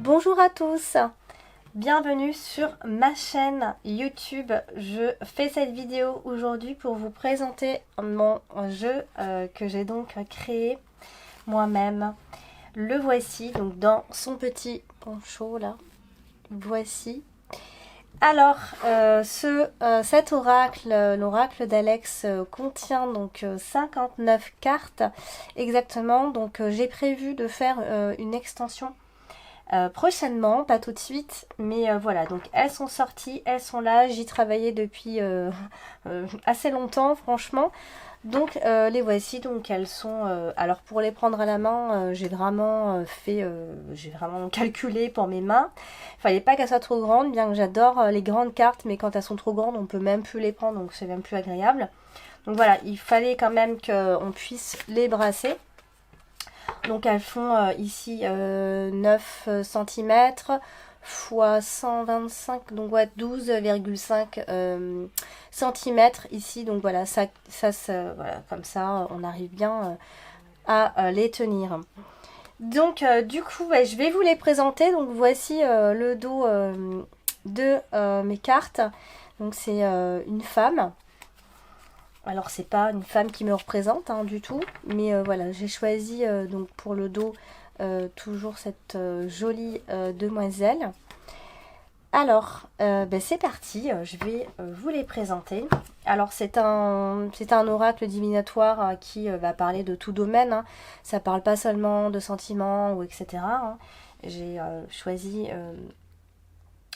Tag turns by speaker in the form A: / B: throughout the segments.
A: Bonjour à tous, bienvenue sur ma chaîne YouTube. Je fais cette vidéo aujourd'hui pour vous présenter mon jeu que j'ai donc créé moi-même. Le voici, donc dans son petit poncho là, voici. Alors, cet oracle, l'oracle d'Alex, contient donc 59 cartes exactement. Donc j'ai prévu de faire une extension prochainement, pas tout de suite, mais voilà, donc elles sont sorties, elles sont là, j'y travaillais depuis assez longtemps franchement, donc les voici, donc elles sont, alors pour les prendre à la main, j'ai vraiment j'ai vraiment calculé pour mes mains, il fallait pas qu'elles soient trop grandes, bien que j'adore les grandes cartes, mais quand elles sont trop grandes, on peut même plus les prendre, donc c'est même plus agréable, donc voilà, il fallait quand même qu'on puisse les brasser. Donc elles font ici 9 cm fois 125, donc ouais, 12,5 cm ici. Donc voilà, voilà, comme ça on arrive bien à les tenir. Donc du coup, ouais, je vais vous les présenter. Donc voici le dos de mes cartes. Donc c'est une femme. Alors c'est pas une femme qui me représente hein, du tout, mais voilà, j'ai choisi donc pour le dos toujours cette jolie demoiselle. Alors c'est parti, je vais vous les présenter. Alors c'est un oracle divinatoire qui va parler de tout domaine, hein. Ça parle pas seulement de sentiments ou etc. hein. J'ai choisi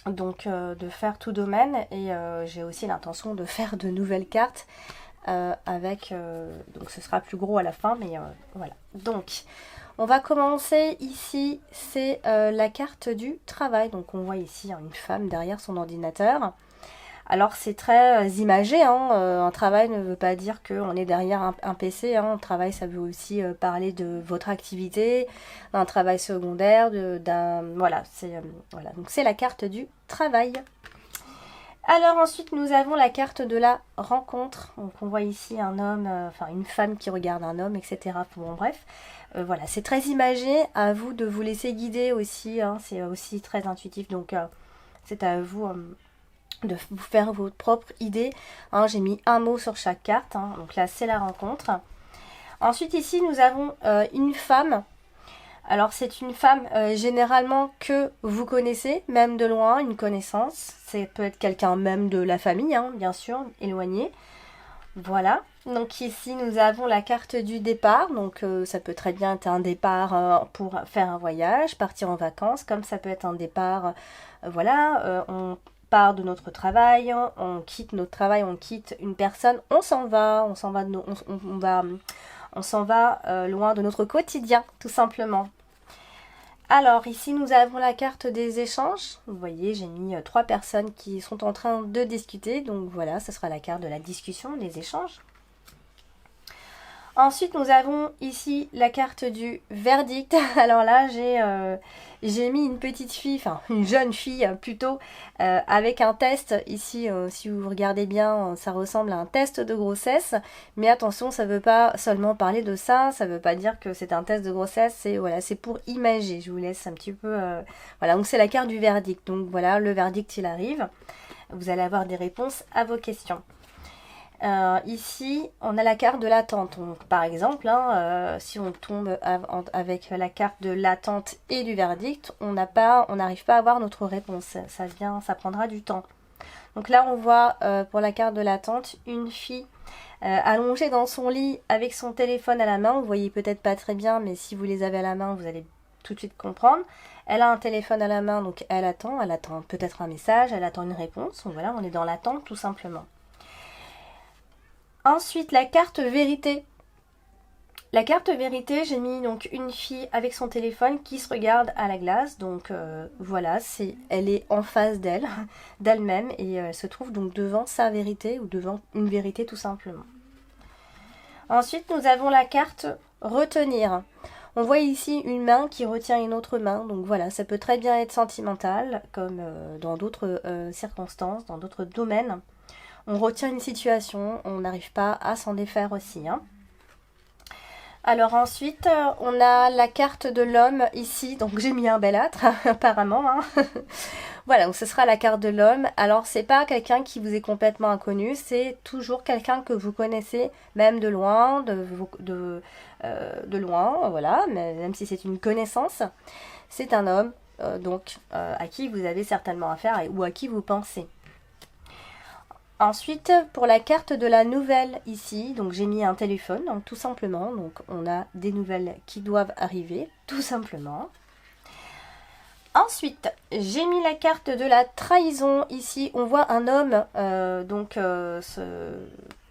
A: donc de faire tout domaine et j'ai aussi l'intention de faire de nouvelles cartes. Donc ce sera plus gros à la fin, mais voilà. Donc on va commencer ici, c'est la carte du travail. Donc on voit ici hein, une femme derrière son ordinateur. Alors c'est très imagé, hein. Un travail ne veut pas dire qu'on est derrière un PC, hein. Un travail ça veut aussi parler de votre activité, d'un travail secondaire, voilà, voilà. Donc c'est la carte du travail. Alors ensuite nous avons la carte de la rencontre, donc on voit ici un homme, enfin une femme qui regarde un homme, etc. Bon bref, voilà, c'est très imagé, à vous de vous laisser guider aussi, hein, c'est aussi très intuitif, donc c'est à vous de vous faire votre propre idée. Hein, j'ai mis un mot sur chaque carte, hein, donc là c'est la rencontre. Ensuite ici nous avons une femme. Alors c'est une femme généralement que vous connaissez, même de loin, une connaissance. C'est peut être quelqu'un même de la famille, hein, bien sûr, éloigné. Voilà. Donc ici nous avons la carte du départ. Donc ça peut très bien être un départ pour faire un voyage, partir en vacances, comme ça peut être un départ, voilà, on part de notre travail, on quitte notre travail, on quitte une personne, on s'en va, on s'en va, on s'en va loin de notre quotidien, tout simplement. Alors ici nous avons la carte des échanges. Vous voyez, j'ai mis 3 personnes qui sont en train de discuter. Donc voilà, ce sera la carte de la discussion, des échanges. Ensuite nous avons ici la carte du verdict. Alors là j'ai mis une petite fille, enfin une jeune fille plutôt, avec un test. Ici si vous regardez bien ça ressemble à un test de grossesse. Mais attention, ça ne veut pas seulement parler de ça, ça ne veut pas dire que c'est un test de grossesse. C'est voilà, c'est pour imager, je vous laisse un petit peu... Voilà, donc c'est la carte du verdict. Donc voilà, le verdict il arrive. Vous allez avoir des réponses à vos questions. Ici, on a la carte de l'attente. Par exemple, hein, si on tombe avec la carte de l'attente et du verdict, on n'arrive pas à avoir notre réponse. Ça prendra du temps. Donc là, on voit pour la carte de l'attente une fille allongée dans son lit avec son téléphone à la main. Vous voyez peut-être pas très bien, mais si vous les avez à la main, vous allez tout de suite comprendre. Elle a un téléphone à la main, donc elle attend peut-être un message, elle attend une réponse. Donc voilà, on est dans l'attente tout simplement. Ensuite, la carte vérité. La carte vérité, j'ai mis donc une fille avec son téléphone qui se regarde à la glace. Donc voilà, elle est en face d'elle-même et elle se trouve donc devant sa vérité ou devant une vérité tout simplement. Ensuite, nous avons la carte retenir. On voit ici une main qui retient une autre main. Donc voilà, ça peut très bien être sentimental comme dans d'autres circonstances, dans d'autres domaines. On retient une situation, on n'arrive pas à s'en défaire aussi. Hein. Alors ensuite, on a la carte de l'homme ici, donc j'ai mis un bellâtre apparemment, hein. Voilà, donc ce sera la carte de l'homme. Alors c'est pas quelqu'un qui vous est complètement inconnu, c'est toujours quelqu'un que vous connaissez, même de loin, de loin, voilà, même si c'est une connaissance. C'est un homme, à qui vous avez certainement affaire ou à qui vous pensez. Ensuite, pour la carte de la nouvelle ici, donc j'ai mis un téléphone, donc tout simplement. Donc on a des nouvelles qui doivent arriver, tout simplement. Ensuite, j'ai mis la carte de la trahison ici. On voit un homme se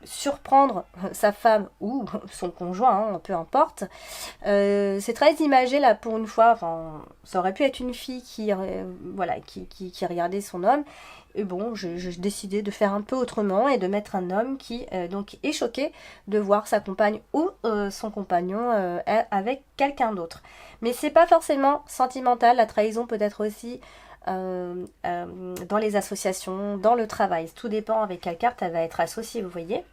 A: surprendre sa femme ou son conjoint, hein, peu importe. C'est très imagé là pour une fois. Enfin, ça aurait pu être une fille qui regardait son homme. Et bon, j'ai décidé de faire un peu autrement et de mettre un homme qui donc est choqué de voir sa compagne ou son compagnon avec quelqu'un d'autre. Mais c'est pas forcément sentimental, la trahison peut être aussi dans les associations, dans le travail. Tout dépend avec quelle carte elle va être associée, vous voyez.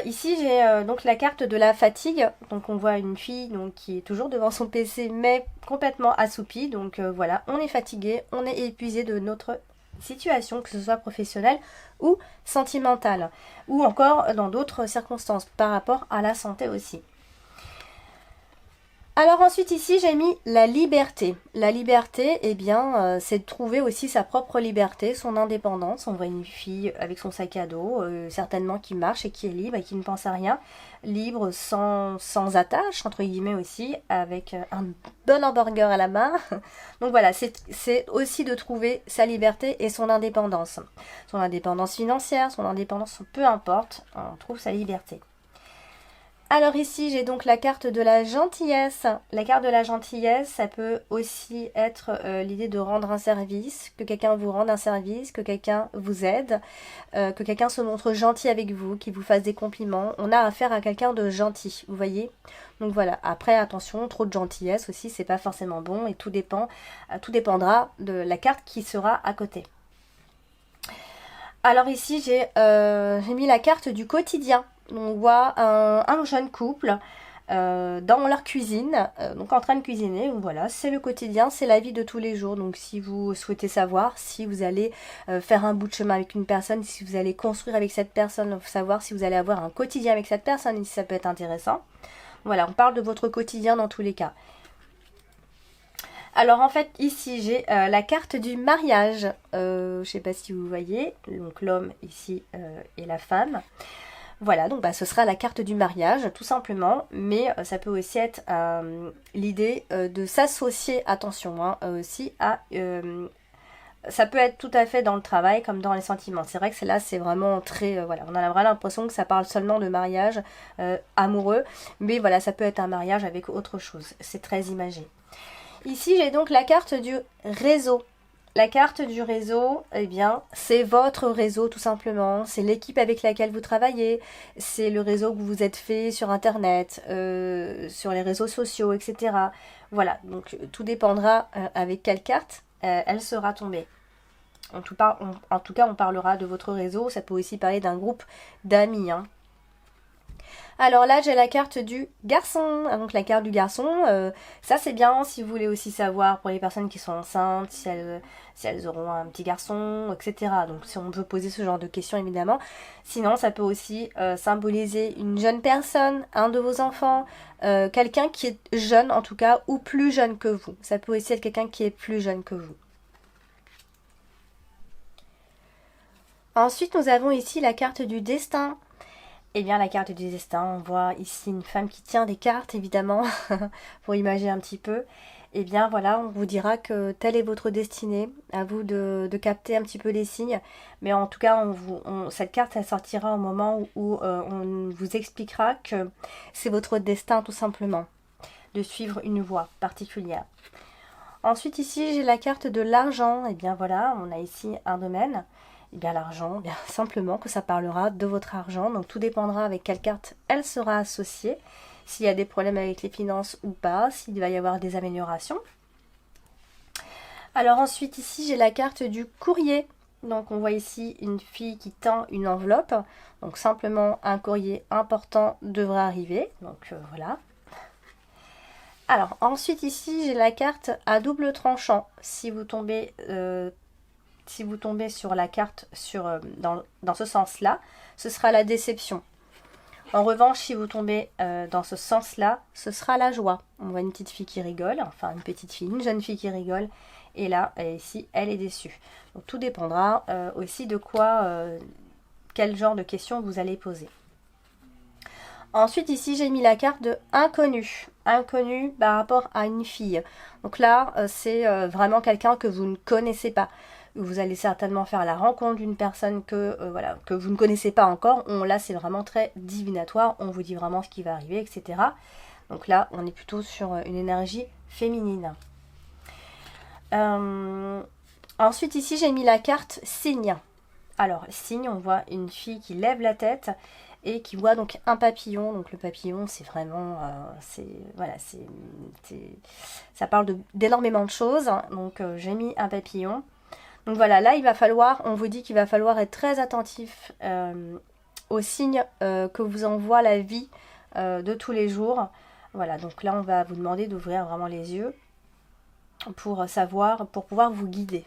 A: Ici j'ai donc la carte de la fatigue, donc on voit une fille donc, qui est toujours devant son PC mais complètement assoupie, donc voilà, on est fatigué, on est épuisé de notre situation, que ce soit professionnelle ou sentimentale, ou encore dans d'autres circonstances par rapport à la santé aussi. Alors ensuite ici j'ai mis la liberté. La liberté, eh bien, c'est de trouver aussi sa propre liberté, son indépendance. On voit une fille avec son sac à dos, certainement qui marche et qui est libre et qui ne pense à rien. Libre, sans attache, entre guillemets aussi, avec un bon hamburger à la main. Donc voilà, c'est aussi de trouver sa liberté et son indépendance. Son indépendance financière, son indépendance, peu importe, on trouve sa liberté. Alors ici, j'ai donc la carte de la gentillesse. La carte de la gentillesse, ça peut aussi être l'idée de rendre un service, que quelqu'un vous rende un service, que quelqu'un vous aide, que quelqu'un se montre gentil avec vous, qu'il vous fasse des compliments. On a affaire à quelqu'un de gentil, vous voyez. Donc voilà, après attention, trop de gentillesse aussi, c'est pas forcément bon et tout dépendra de la carte qui sera à côté. Alors ici, j'ai mis la carte du quotidien. On voit un jeune couple dans leur cuisine, donc en train de cuisiner. Donc voilà, c'est le quotidien, c'est la vie de tous les jours. Donc si vous souhaitez savoir si vous allez faire un bout de chemin avec une personne, si vous allez construire avec cette personne, savoir si vous allez avoir un quotidien avec cette personne et si ça peut être intéressant. Voilà, on parle de votre quotidien dans tous les cas. Alors en fait ici j'ai la carte du mariage, je ne sais pas si vous voyez, donc l'homme ici et la femme. Voilà, donc ce sera la carte du mariage tout simplement, mais ça peut aussi être l'idée de s'associer, attention, hein, aussi à... ça peut être tout à fait dans le travail comme dans les sentiments. C'est vrai que là c'est vraiment très... voilà, on a vraiment l'impression que ça parle seulement de mariage amoureux, mais voilà, ça peut être un mariage avec autre chose, c'est très imagé. Ici, j'ai donc la carte du réseau. La carte du réseau, eh bien, c'est votre réseau tout simplement. C'est l'équipe avec laquelle vous travaillez. C'est le réseau que vous vous êtes fait sur Internet, sur les réseaux sociaux, etc. Voilà, donc tout dépendra avec quelle carte elle sera tombée. En tout cas, on parlera de votre réseau. Ça peut aussi parler d'un groupe d'amis, hein. Alors là, j'ai la carte du garçon. Donc la carte du garçon, ça c'est bien si vous voulez aussi savoir pour les personnes qui sont enceintes, si elles auront un petit garçon, etc. Donc si on veut poser ce genre de questions évidemment. Sinon, ça peut aussi symboliser une jeune personne, un de vos enfants, quelqu'un qui est jeune en tout cas, ou plus jeune que vous. Ça peut aussi être quelqu'un qui est plus jeune que vous. Ensuite, nous avons ici la carte du destin. Eh bien, la carte du destin, on voit ici une femme qui tient des cartes, évidemment, pour imaginer un petit peu. Eh bien, voilà, on vous dira que telle est votre destinée. À vous de capter un petit peu les signes. Mais en tout cas, cette carte, elle sortira au moment où on vous expliquera que c'est votre destin, tout simplement, de suivre une voie particulière. Ensuite, ici, j'ai la carte de l'argent. Eh bien, voilà, on a ici un domaine. Et bien l'argent, bien simplement que ça parlera de votre argent. Donc tout dépendra avec quelle carte elle sera associée. S'il y a des problèmes avec les finances ou pas, s'il va y avoir des améliorations. Alors ensuite ici j'ai la carte du courrier. Donc on voit ici une fille qui tend une enveloppe. Donc simplement un courrier important devrait arriver. Donc voilà. Alors ensuite ici j'ai la carte à double tranchant. Si vous tombez sur la carte dans ce sens-là, ce sera la déception. En revanche, si vous tombez dans ce sens-là, ce sera la joie. On voit une petite fille qui rigole, enfin une petite fille, une jeune fille qui rigole. Et là, ici, elle est déçue. Donc tout dépendra aussi de quel genre de questions vous allez poser. Ensuite, ici, j'ai mis la carte de inconnu. Inconnu par rapport à une fille. Donc là, c'est vraiment quelqu'un que vous ne connaissez pas. Vous allez certainement faire la rencontre d'une personne que vous ne connaissez pas encore. Là, c'est vraiment très divinatoire. On vous dit vraiment ce qui va arriver, etc. Donc là, on est plutôt sur une énergie féminine. Ensuite, ici, j'ai mis la carte signe. Alors, signe, on voit une fille qui lève la tête et qui voit donc un papillon. Donc le papillon, c'est vraiment, ça parle d'énormément de choses. Donc j'ai mis un papillon. Donc voilà, là il va falloir, on vous dit qu'il va falloir être très attentif aux signes que vous envoie la vie de tous les jours. Voilà, donc là on va vous demander d'ouvrir vraiment les yeux pour pouvoir vous guider.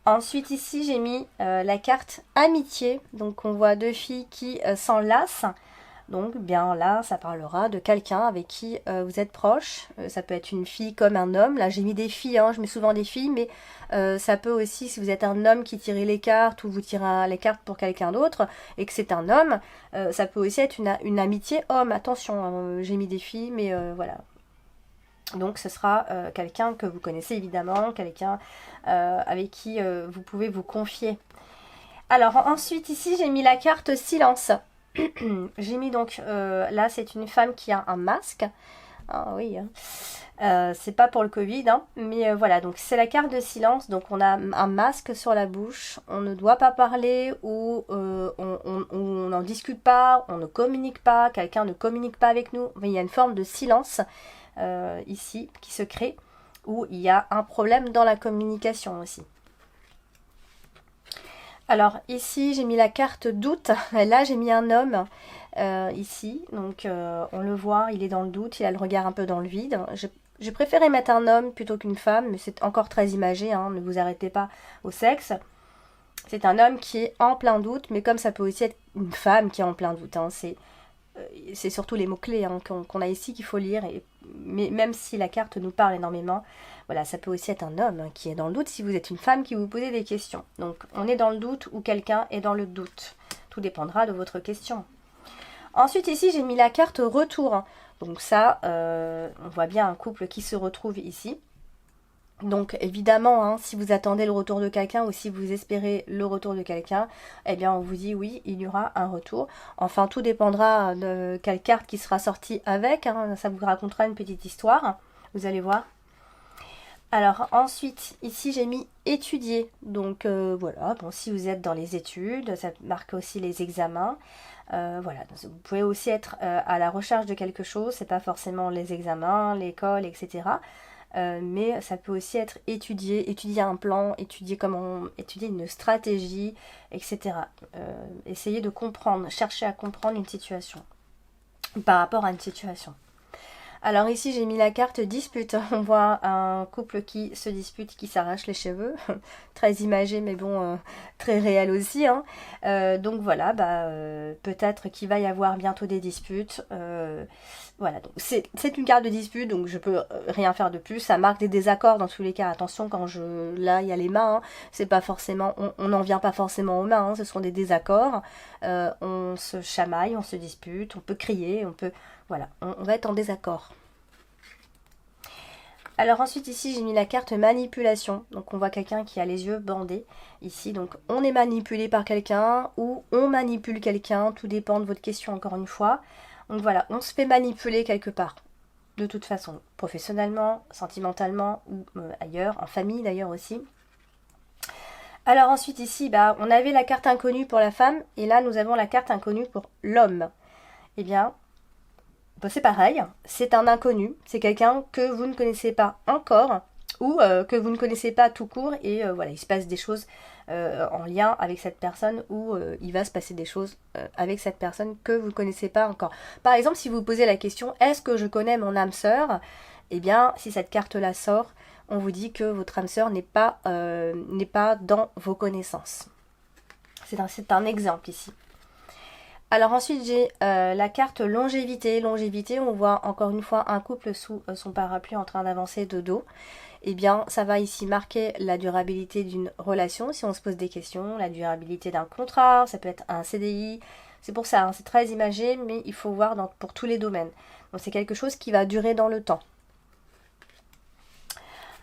A: Ensuite ici j'ai mis la carte amitié, donc on voit deux filles qui s'enlacent, donc bien là ça parlera de quelqu'un avec qui vous êtes proche, ça peut être une fille comme un homme, là j'ai mis des filles, je mets souvent des filles, mais ça peut aussi, si vous êtes un homme qui tirez les cartes ou vous tirez les cartes pour quelqu'un d'autre et que c'est un homme, ça peut aussi être une amitié homme, attention, j'ai mis des filles, mais voilà. Donc ce sera quelqu'un que vous connaissez évidemment, quelqu'un avec qui vous pouvez vous confier. Alors ensuite ici j'ai mis la carte silence. J'ai mis donc, là c'est une femme qui a un masque. Ah oui, c'est pas pour le Covid, mais voilà, donc c'est la carte de silence. Donc on a un masque sur la bouche, on ne doit pas parler ou on n'en discute pas, on ne communique pas, quelqu'un ne communique pas avec nous. Mais il y a une forme de silence ici qui se crée, où il y a un problème dans la communication aussi. Alors ici j'ai mis la carte doute, là j'ai mis un homme ici, donc on le voit, il est dans le doute, il a le regard un peu dans le vide. J'ai préféré mettre un homme plutôt qu'une femme, mais c'est encore très imagé, ne vous arrêtez pas au sexe. C'est un homme qui est en plein doute, mais comme ça peut aussi être une femme qui est en plein doute, c'est surtout les mots-clés qu'on a ici qu'il faut lire, mais même si la carte nous parle énormément, voilà, ça peut aussi être un homme qui est dans le doute si vous êtes une femme qui vous posez des questions. Donc on est dans le doute ou quelqu'un est dans le doute. Tout dépendra de votre question. Ensuite ici j'ai mis la carte retour. Donc ça, on voit bien un couple qui se retrouve ici. Donc évidemment, si vous attendez le retour de quelqu'un ou si vous espérez le retour de quelqu'un, eh bien on vous dit oui, il y aura un retour. Enfin, tout dépendra de quelle carte qui sera sortie avec. Ça vous racontera une petite histoire, vous allez voir. Alors ensuite, ici j'ai mis étudier. Donc voilà, bon, si vous êtes dans les études, ça marque aussi les examens. Voilà, vous pouvez aussi être à la recherche de quelque chose, c'est pas forcément les examens, l'école, etc. Mais ça peut aussi être étudier un plan, étudier une stratégie, etc. Essayer de comprendre, chercher à comprendre une situation par rapport à une situation. Alors ici j'ai mis la carte dispute, on voit un couple qui se dispute, qui s'arrache les cheveux, très imagé mais bon, très réel aussi. Donc voilà, peut-être qu'il va y avoir bientôt des disputes. Voilà, donc c'est une carte de dispute, donc je peux rien faire de plus, ça marque des désaccords dans tous les cas. Attention, là il y a les mains, c'est pas forcément, on n'en vient pas forcément aux mains, ce sont des désaccords. On se chamaille, on se dispute, on peut crier, voilà, on va être en désaccord. Alors ensuite ici j'ai mis la carte manipulation, donc on voit quelqu'un qui a les yeux bandés ici, donc on est manipulé par quelqu'un ou on manipule quelqu'un, tout dépend de votre question encore une fois. Donc voilà, on se fait manipuler quelque part, de toute façon, professionnellement, sentimentalement ou ailleurs, en famille d'ailleurs aussi. Alors ensuite ici, on avait la carte inconnue pour la femme et là nous avons la carte inconnue pour l'homme. Eh bien, c'est pareil, c'est un inconnu, c'est quelqu'un que vous ne connaissez pas encore ou que vous ne connaissez pas tout court et voilà, il se passe des choses en lien avec cette personne ou il va se passer des choses avec cette personne que vous ne connaissez pas encore. Par exemple, si vous posez la question est-ce que je connais mon âme sœur? Eh bien, si cette carte-là sort, on vous dit que votre âme sœur n'est pas dans vos connaissances. C'est un exemple ici. Alors ensuite j'ai la carte longévité. Longévité, on voit encore une fois un couple sous son parapluie en train d'avancer de dos. Eh bien ça va ici marquer la durabilité d'une relation si on se pose des questions, la durabilité d'un contrat, ça peut être un CDI. C'est pour ça, hein, c'est très imagé, mais il faut voir pour tous les domaines. Donc c'est quelque chose qui va durer dans le temps.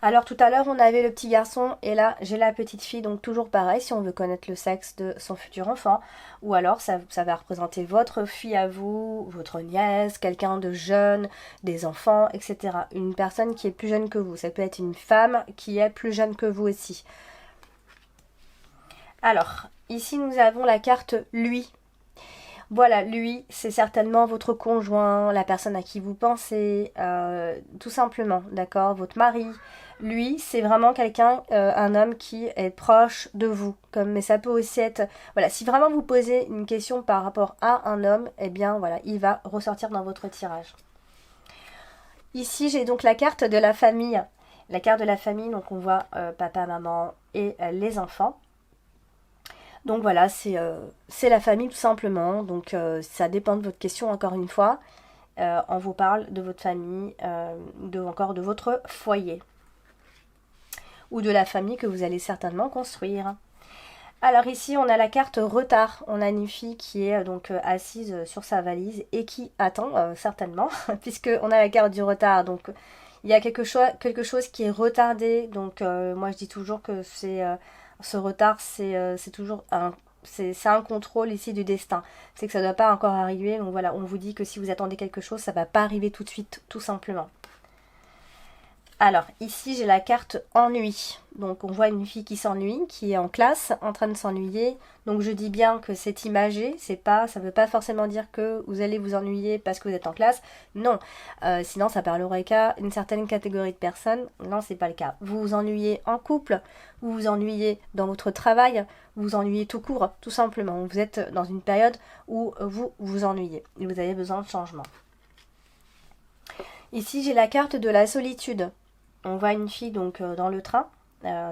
A: Alors tout à l'heure on avait le petit garçon et là j'ai la petite fille, donc toujours pareil si on veut connaître le sexe de son futur enfant, ou alors ça va représenter votre fille à vous, votre nièce, quelqu'un de jeune, des enfants, etc. Une personne qui est plus jeune que vous, ça peut être une femme qui est plus jeune que vous aussi. Alors ici nous avons la carte lui. Voilà, lui, c'est certainement votre conjoint, la personne à qui vous pensez, tout simplement, d'accord, votre mari. Lui, c'est vraiment quelqu'un, un homme qui est proche de vous. Mais ça peut aussi être, voilà, si vraiment vous posez une question par rapport à un homme, eh bien, voilà, il va ressortir dans votre tirage. Ici, j'ai donc la carte de la famille. La carte de la famille, donc on voit papa, maman et les enfants. Donc voilà, c'est la famille tout simplement. Donc ça dépend de votre question encore une fois. On vous parle de votre famille, encore de votre foyer. Ou de la famille que vous allez certainement construire. Alors ici on a la carte retard. On a une fille qui est donc assise sur sa valise et qui attend certainement. Puisque on a la carte du retard. Donc il y a quelque chose qui est retardé. Donc moi je dis toujours que c'est... ce retard, c'est toujours c'est un contrôle ici du destin. C'est que ça ne doit pas encore arriver. Donc voilà, on vous dit que si vous attendez quelque chose, ça ne va pas arriver tout de suite, tout simplement. Alors, ici, j'ai la carte ennui. Donc, on voit une fille qui s'ennuie, qui est en classe, en train de s'ennuyer. Donc, je dis bien que c'est imagé. Ça ne veut pas forcément dire que vous allez vous ennuyer parce que vous êtes en classe. Non. Sinon, ça parlerait qu'à une certaine catégorie de personnes. Non, c'est pas le cas. Vous vous ennuyez en couple, vous vous ennuyez dans votre travail, vous vous ennuyez tout court, tout simplement. Vous êtes dans une période où vous vous ennuyez et vous avez besoin de changement. Ici, j'ai la carte de la solitude. On voit une fille donc dans le train,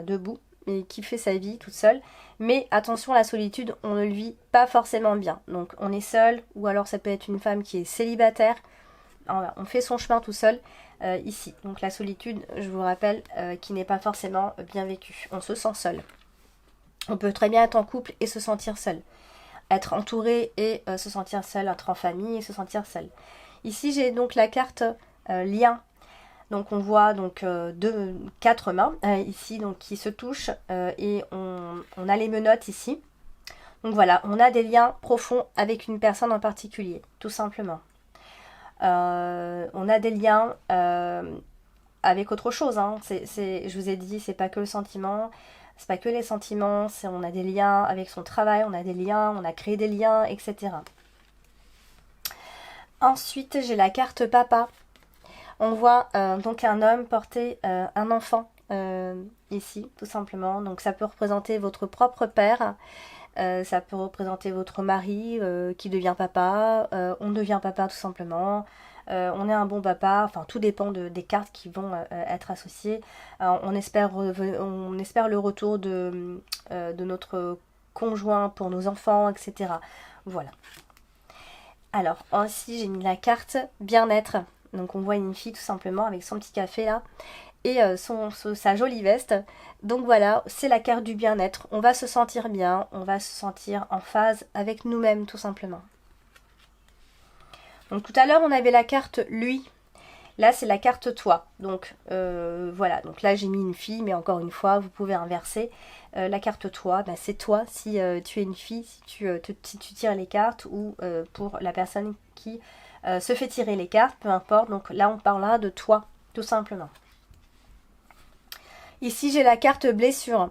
A: debout, et qui fait sa vie toute seule. Mais attention, la solitude, on ne le vit pas forcément bien. Donc on est seul, ou alors ça peut être une femme qui est célibataire. Alors, on fait son chemin tout seul ici. Donc la solitude, je vous rappelle, qui n'est pas forcément bien vécue. On se sent seul. On peut très bien être en couple et se sentir seul. Être entouré et se sentir seul. Être en famille et se sentir seul. Ici, j'ai donc la carte lien. Donc on voit donc quatre mains ici donc qui se touchent et on a les menottes ici. Donc voilà, on a des liens profonds avec une personne en particulier, tout simplement. On a des liens avec autre chose. Hein. Je vous ai dit, c'est pas que le sentiment, c'est pas que les sentiments. On a des liens avec son travail, on a des liens, on a créé des liens, etc. Ensuite, j'ai la carte papa. On voit donc un homme porter un enfant ici, tout simplement. Donc ça peut représenter votre propre père, ça peut représenter votre mari qui devient papa, on devient papa tout simplement, on est un bon papa, enfin tout dépend des cartes qui vont être associées. On espère le retour de notre conjoint pour nos enfants, etc. Voilà. Alors, ainsi j'ai mis la carte bien-être. Donc on voit une fille tout simplement avec son petit café là et sa jolie veste. Donc voilà, c'est la carte du bien-être. On va se sentir bien, on va se sentir en phase avec nous-mêmes tout simplement. Donc tout à l'heure on avait la carte lui. Là c'est la carte toi. Donc voilà, donc là j'ai mis une fille, mais encore une fois vous pouvez inverser. La carte toi, bah, c'est toi si tu es une fille, si tu tires les cartes ou pour la personne qui... se fait tirer les cartes, peu importe. Donc là on parlera de toi, tout simplement. Ici j'ai la carte blessure.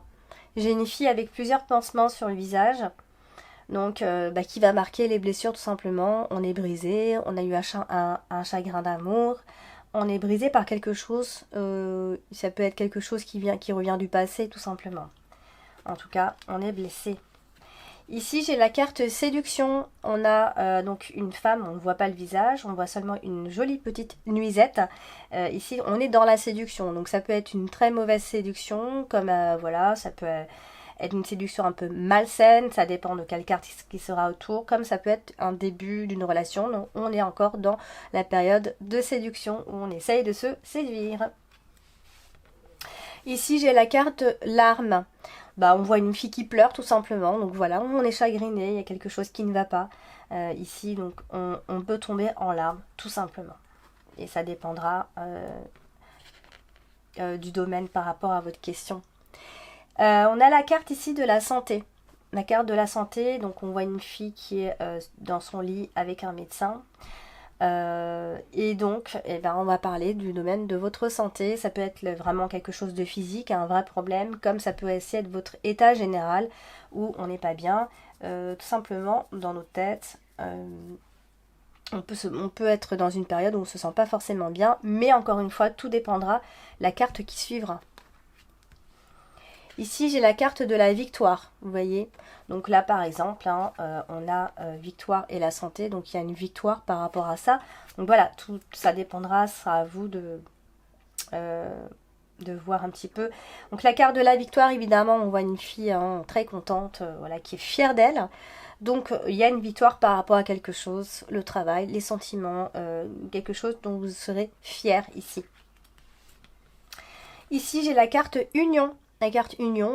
A: J'ai une fille avec plusieurs pansements sur le visage. Donc qui va marquer les blessures tout simplement. On est brisé, on a eu un chagrin d'amour. On est brisé par quelque chose. Ça peut être quelque chose qui revient du passé tout simplement. En tout cas, on est blessé. Ici, j'ai la carte séduction. On a donc une femme, on ne voit pas le visage, on voit seulement une jolie petite nuisette. Ici, on est dans la séduction. Donc, ça peut être une très mauvaise séduction, comme voilà, ça peut être une séduction un peu malsaine. Ça dépend de quelle carte qui sera autour. Comme ça peut être un début d'une relation. Donc, on est encore dans la période de séduction où on essaye de se séduire. Ici, j'ai la carte larmes. On voit une fille qui pleure tout simplement. Donc voilà, on est chagriné, il y a quelque chose qui ne va pas. Ici, donc on peut tomber en larmes tout simplement. Et ça dépendra du domaine par rapport à votre question. On a la carte ici de la santé. La carte de la santé, donc on voit une fille qui est dans son lit avec un médecin. Et donc, on va parler du domaine de votre santé. Ça peut être vraiment quelque chose de physique, un vrai problème, comme ça peut aussi être votre état général où on n'est pas bien, tout simplement dans nos têtes. On peut être dans une période où on ne se sent pas forcément bien, mais encore une fois, tout dépendra de la carte qui suivra. Ici, j'ai la carte de la victoire, vous voyez. Donc là, par exemple, on a victoire et la santé. Donc, il y a une victoire par rapport à ça. Donc voilà, tout ça dépendra, ce sera à vous de voir un petit peu. Donc la carte de la victoire, évidemment, on voit une fille très contente, voilà, qui est fière d'elle. Donc, il y a une victoire par rapport à quelque chose, le travail, les sentiments, quelque chose dont vous serez fier ici. Ici, j'ai la carte union. La carte union,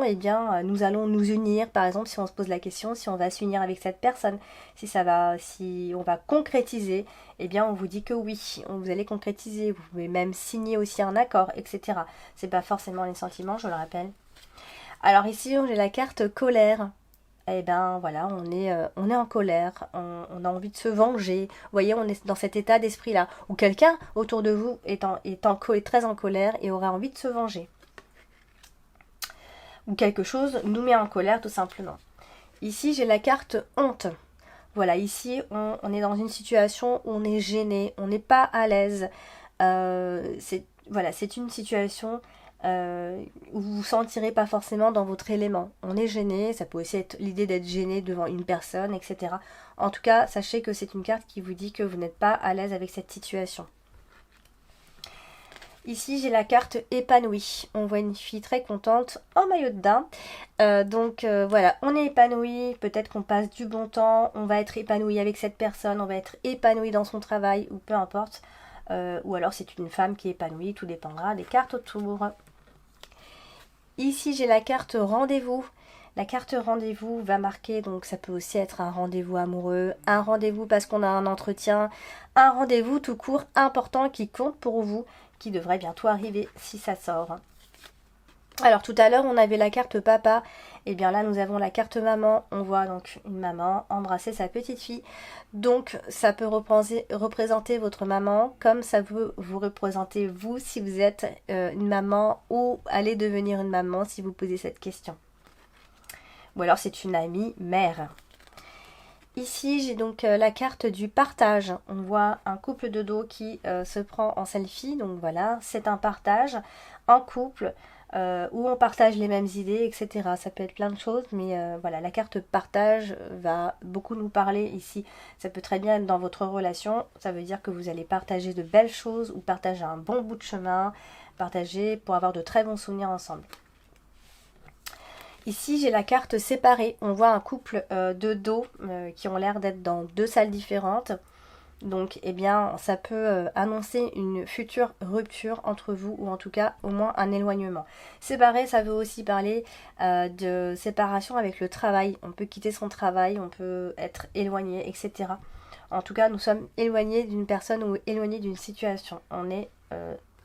A: nous allons nous unir, par exemple, si on se pose la question, si on va s'unir avec cette personne, si on va concrétiser, on vous dit que oui, vous allez concrétiser, vous pouvez même signer aussi un accord, etc. C'est pas forcément les sentiments, je le rappelle. Alors ici, j'ai la carte colère. Voilà, on est en colère, on a envie de se venger. Vous voyez, on est dans cet état d'esprit-là, où quelqu'un autour de vous est très en colère et aura envie de se venger. Ou quelque chose nous met en colère tout simplement. Ici, j'ai la carte honte. Voilà, ici, on est dans une situation où on est gêné, on n'est pas à l'aise. C'est une situation où vous vous sentirez pas forcément dans votre élément. On est gêné, ça peut aussi être l'idée d'être gêné devant une personne, etc. En tout cas, sachez que c'est une carte qui vous dit que vous n'êtes pas à l'aise avec cette situation. Ici, j'ai la carte épanouie. On voit une fille très contente en maillot de bain. Voilà, on est épanoui. Peut-être qu'on passe du bon temps. On va être épanoui avec cette personne. On va être épanoui dans son travail ou peu importe. Ou alors c'est une femme qui est épanouie. Tout dépendra des cartes autour. Ici, j'ai la carte rendez-vous. La carte rendez-vous va marquer, donc ça peut aussi être un rendez-vous amoureux, un rendez-vous parce qu'on a un entretien, un rendez-vous tout court important qui compte pour vous, qui devrait bientôt arriver si ça sort. Alors tout à l'heure on avait la carte papa, et bien là nous avons la carte maman. On voit donc une maman embrasser sa petite fille, donc ça peut représenter votre maman comme ça peut vous représenter vous si vous êtes une maman ou allez devenir une maman si vous posez cette question. Ou alors c'est une amie mère. Ici, j'ai donc la carte du partage. On voit un couple de dos qui se prend en selfie. Donc voilà, c'est un partage en couple où on partage les mêmes idées, etc. Ça peut être plein de choses, mais voilà, la carte partage va beaucoup nous parler ici. Ça peut très bien être dans votre relation. Ça veut dire que vous allez partager de belles choses ou partager un bon bout de chemin, partager pour avoir de très bons souvenirs ensemble. Ici, j'ai la carte séparée. On voit un couple de dos qui ont l'air d'être dans deux salles différentes. Donc, ça peut annoncer une future rupture entre vous ou en tout cas, au moins un éloignement. Séparé, ça veut aussi parler de séparation avec le travail. On peut quitter son travail, on peut être éloigné, etc. En tout cas, nous sommes éloignés d'une personne ou éloignés d'une situation. On est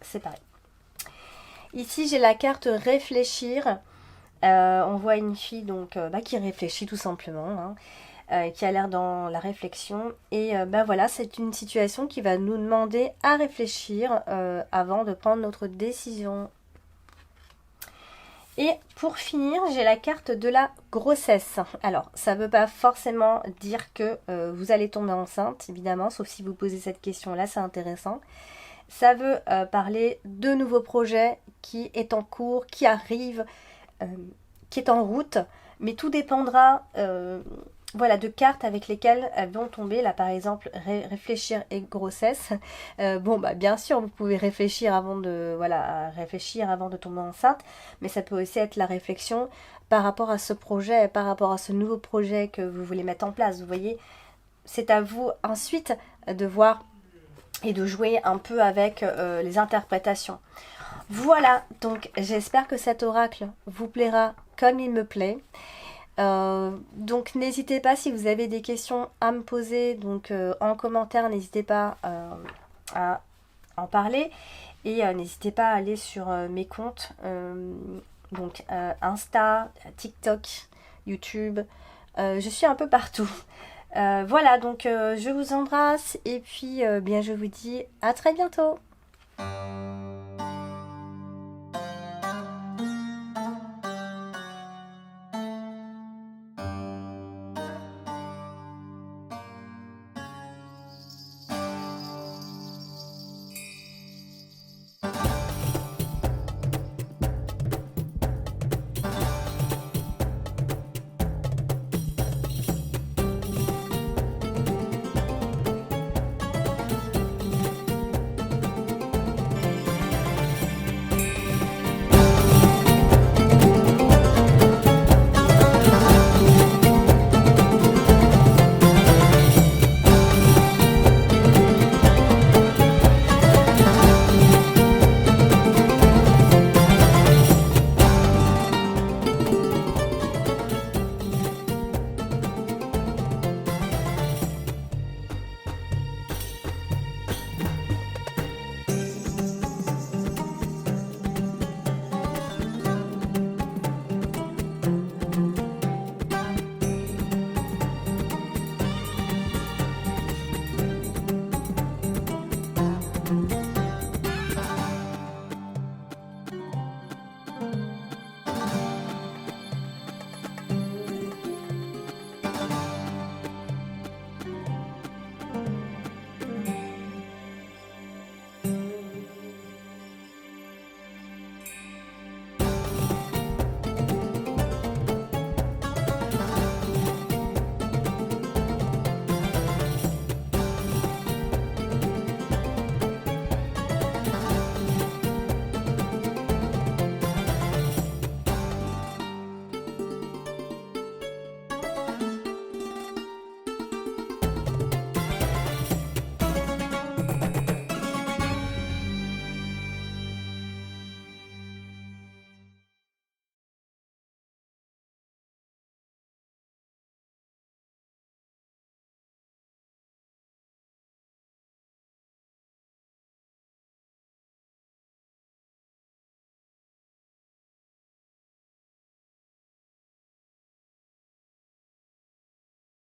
A: séparés. Ici, j'ai la carte réfléchir. On voit une fille donc qui réfléchit tout simplement, qui a l'air dans la réflexion. Et voilà, c'est une situation qui va nous demander à réfléchir avant de prendre notre décision. Et pour finir, j'ai la carte de la grossesse. Alors, ça ne veut pas forcément dire que vous allez tomber enceinte, évidemment, sauf si vous posez cette question-là, c'est intéressant. Ça veut parler de nouveaux projets qui est en cours, qui arrivent, qui est en route, mais tout dépendra voilà, de cartes avec lesquelles elles vont tomber. Là par exemple, réfléchir et grossesse. Bon bah bien sûr vous pouvez réfléchir avant de voilà, réfléchir avant de tomber enceinte, mais ça peut aussi être la réflexion par rapport à ce projet, par rapport à ce nouveau projet que vous voulez mettre en place. Vous voyez, c'est à vous ensuite de voir et de jouer un peu avec les interprétations. Voilà, donc j'espère que cet oracle vous plaira comme il me plaît. Donc n'hésitez pas, si vous avez des questions à me poser, donc en commentaire, n'hésitez pas à en parler. Et n'hésitez pas à aller sur mes comptes, donc Insta, TikTok, YouTube. Je suis un peu partout. Voilà, donc je vous embrasse et puis bien je vous dis à très bientôt.